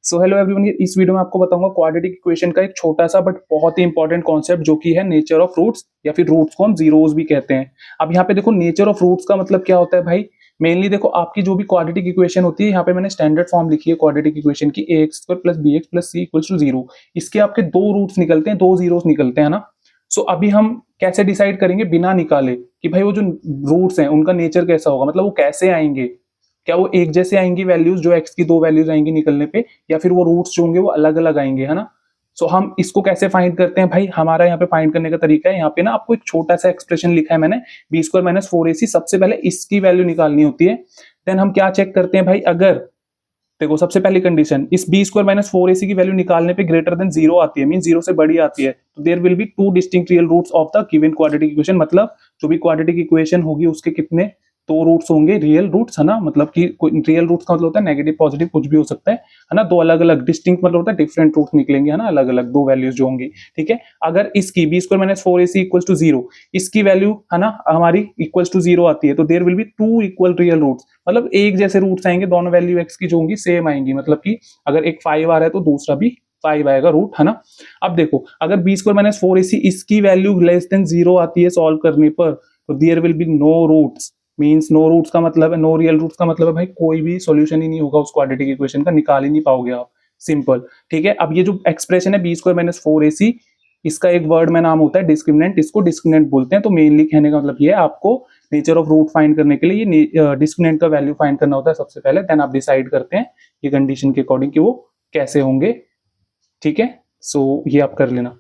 So hello everyone, इस video में आपको बताऊंगा क्वाड्रेटिक इक्वेशन का एक छोटा सा बट बहुत ही इंपॉर्टेंट कॉन्सेप्ट जो कि है नेचर ऑफ रूट्स या फिर रूट्स को हम जीरोस भी कहते हैं। अब यहाँ पे देखो नेचर ऑफ रूट्स का मतलब क्या होता है भाई। मेनली देखो आपकी जो भी क्वाड्रेटिक इक्वेशन होती है, यहाँ पे मैंने स्टैंडर्ड फॉर्म लिखी है क्वाड्रेटिक इक्वेशन की, A X square plus B X plus C equals to zero. इसके आपके दो रूट्स निकलते हैं, दो जीरोस निकलते हैं ना। सो अभी हम कैसे डिसाइड करेंगे बिना निकाले कि भाई वो जो रूट्स हैं उनका नेचर कैसा होगा, मतलब वो कैसे आएंगे। क्या वो एक जैसे आएंगी वैल्यूज, जो एक्स की दो वैल्यूज आएंगी निकलने पे, या फिर वो रूट्स जो होंगे वो अलग अलग आएंगे, है ना। सो हम इसको कैसे फाइंड करते हैं भाई। हमारा यहाँ पे फाइंड करने का तरीका है, यहाँ पे ना आपको एक छोटा सा एक्सप्रेशन लिखा है मैंने, B square minus four A सी। सबसे पहले इसकी वैल्यू निकालनी होती है। देन हम क्या चेक करते हैं भाई, अगर देखो सबसे पहली कंडीशन इस B square minus four A सी की वैल्यू निकालने पे ग्रेटर देन जीरो आती है, मीन जीरो से बड़ी आती है, तो there will be two distinct real roots of the given quadratic equation. मतलब जो भी क्वाड्रेटिक इक्वेशन होगी उसके कितने दो रूट्स होंगे, रियल रूट्स, है ना। मतलब कि रियल रूट्स का मतलब होता है नेगेटिव पॉजिटिव कुछ भी हो सकता है ना। दो अलग अलग डिस्टिंक्ट मतलब होता है डिफरेंट रूट्स निकलेंगे, है ना, अलग अलग दो वैल्यूज जो होंगी। ठीक है, अगर इसकी B square minus four A C equal to zero, इसकी वैल्यू है ना हमारी इक्वल टू जीरो आती है, तो there will be two equal real roots. मतलब एक जैसे रूट्स आएंगे, दोनों वैल्यू एक्स की जो होंगी सेम आएंगी। मतलब कि अगर एक 5 आ रहा है तो दूसरा भी 5 आएगा रूट, है ना। अब देखो अगर B square minus four A सी इसकी वैल्यू लेस देन जीरो आती है सॉल्व करने पर, तो there will be no roots. Means no roots का मतलब है, नो रियल रूट्स का मतलब है भाई कोई भी सॉल्यूशन ही नहीं होगा उस क्वाड्रेटिक इक्वेशन का, निकाल ही नहीं पाओगे आप। सिंपल। ठीक है, अब ये जो एक्सप्रेशन है B square minus four A सी, इसका एक वर्ड में नाम होता है डिस्क्रिमिनेंट, इसको डिस्क्रिमिनेंट बोलते हैं। तो मेनली कहने का मतलब ये है, आपको नेचर ऑफ रूट फाइंड करने के लिए ये डिस्क्रिमिनेंट का वैल्यू फाइंड करना होता है सबसे पहले। देन आप डिसाइड करते हैं ये कंडीशन के अकॉर्डिंग कि वो कैसे होंगे। ठीक है, सो ये आप कर लेना।